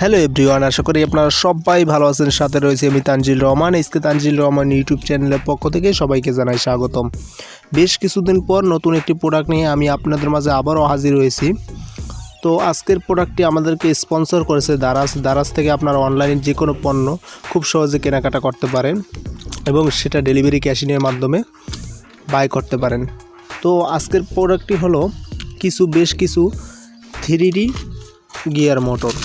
Hello everyone, আশা করি আপনারা সবাই ভালো আছেন। সাথে রয়েছে আমি তানজিল রহমান। এসকে তানজিল রহমান ইউটিউব চ্যানেলের পক্ষ থেকে সবাইকে জানাই স্বাগতম। বেশ কিছুদিন পর নতুন একটি প্রোডাক্ট নিয়ে আমি আপনাদের মাঝে আবারও হাজির হয়েছি। তো আজকের প্রোডাক্টটি আমাদেরকে স্পন্সর করেছে দারাজ থেকে আপনারা অনলাইনে যে কোনো পণ্য খুব সহজে কেনাকাটা করতে পারেন এবং সেটা ডেলিভারি ক্যাশিংয়ের মাধ্যমে বাই করতে পারেন। তো আজকের প্রোডাক্টটি হলো বেশ কিছু 3D গিয়ার মোটর।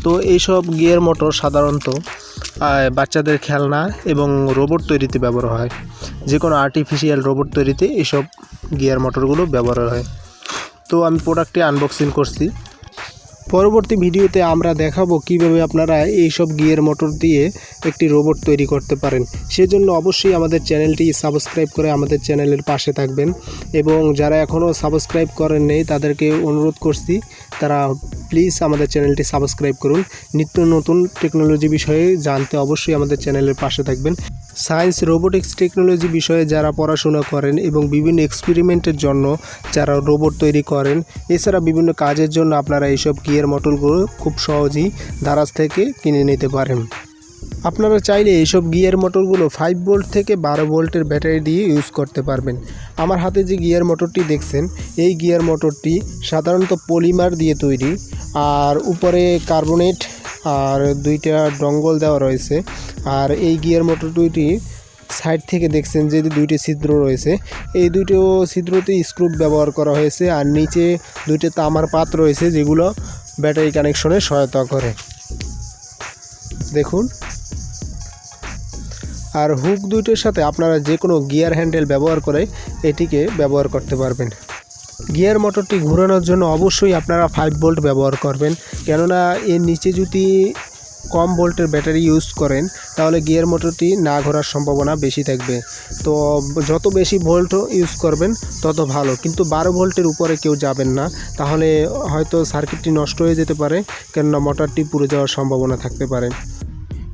তো এইসব গিয়ার মোটর সাধারণত বাচ্চাদের খেলনা এবং রোবট তৈরিতে ব্যবহার হয়। যে কোনো আর্টিফিশিয়াল রোবট তৈরিতে এইসব গিয়ার মোটরগুলো ব্যবহার হয়। তো আমি প্রোডাক্টটি আনবক্সিং করছি। পরবর্তী ভিডিওতে আমরা দেখাবো কিভাবে আপনারা এইসব গিয়ার মোটর দিয়ে একটি রোবট তৈরি করতে পারেন। সেজন্য অবশ্যই আমাদের চ্যানেলটি সাবস্ক্রাইব করে আমাদের চ্যানেলের পাশে থাকবেন এবং যারা এখনও সাবস্ক্রাইব করেন নেই তাদেরকে অনুরোধ করছি তারা প্লিজ আমাদের চ্যানেলটি সাবস্ক্রাইব করুন। নিত্য নতুন টেকনোলজি বিষয়ে জানতে অবশ্যই আমাদের চ্যানেলের পাশে থাকবেন। সায়েন্স রোবোটিক্স টেকনোলজি বিষয়ে যারা পড়াশোনা করেন এবং বিভিন্ন এক্সপেরিমেন্টের জন্য যারা রোবট তৈরি করেন, এছাড়া বিভিন্ন কাজের জন্য আপনারা এইসব গিয়ার মোটরগুলো খুব সহজেই দারাজ থেকে কিনে নিতে পারেন। আপনারা চাইলে এইসব গিয়ার মোটরগুলো 5 ভোল্ট থেকে 12 ভোল্টের ব্যাটারি দিয়ে ইউজ করতে পারবেন। আমার হাতে যে গিয়ার মোটরটি দেখছেন, এই গিয়ার মোটরটি সাধারণত পলিমার দিয়ে তৈরি, আর উপরে কার্বনেট আর দুইটা ডঙ্গল দেওয়া রয়েছে। আর এই গিয়ার মোটর দুইটি সাইড থেকে দেখছেন যে দুইটি ছিদ্র রয়েছে, এই দুটো ছিদ্রতে স্ক্রু ব্যবহার করা হয়েছে। আর নিচে দুইটা তামার পাত রয়েছে যেগুলো ব্যাটারি কানেকশনে সহায়তা করে, দেখুন। আর হুক দুইটার সাথে আপনারা যে কোনো গিয়ার হ্যান্ডেল ব্যবহার করে এটিকে ব্যবহার করতে পারবেন। গিয়ার মোটরটি ঘোরানোর জন্য অবশ্যই আপনারা 5 ভোল্ট ব্যবহার করবেন, কেননা এর নিচে যদি কম ভোল্টের ব্যাটারি ইউজ করেন তাহলে গিয়ার মোটরটি না ঘোরার সম্ভাবনা বেশি থাকবে। তো যত বেশি ভোল্ট ইউজ করবেন তত ভালো, কিন্তু 12 ভোল্টের উপরে কেউ যাবেন না, তাহলে হয়তো সার্কিটটি নষ্ট হয়ে যেতে পারে, কেননা মোটরটি পুড়ে যাওয়ার সম্ভাবনা থাকতে পারে।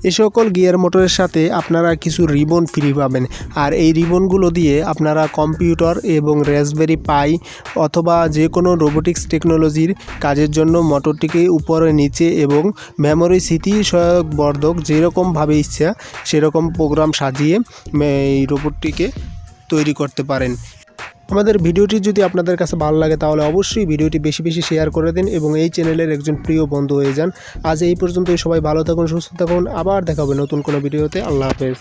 এই সকল গিয়ার মোটরের সাথে আপনারা কিছু রিবন ফ্রি পাবেন, আর এই রিবনগুলো দিয়ে আপনারা কম্পিউটার এবং রাসবেরি পাই অথবা যে কোনো রোবোটিক্স টেকনোলজির কাজের জন্য মোটরটিকে উপরে নিচে এবং মেমোরি স্মৃতি সহায়ক বর্ধক যেরকমভাবে ইচ্ছা সেরকম প্রোগ্রাম সাজিয়ে এই রোবটটিকে তৈরি করতে পারেন। আমাদের ভিডিওটি যদি আপনাদের কাছে ভালো লাগে তাহলে অবশ্যই ভিডিওটি বেশি বেশি শেয়ার করে দিন এবং এই চ্যানেলের একজন প্রিয় বন্ধু হয়ে যান। আজ এই পর্যন্তই, সবাই ভালো থাকুন, সুস্থ থাকুন। আবার দেখা হবে নতুন কোনো ভিডিওতে। আল্লাহ হাফেজ।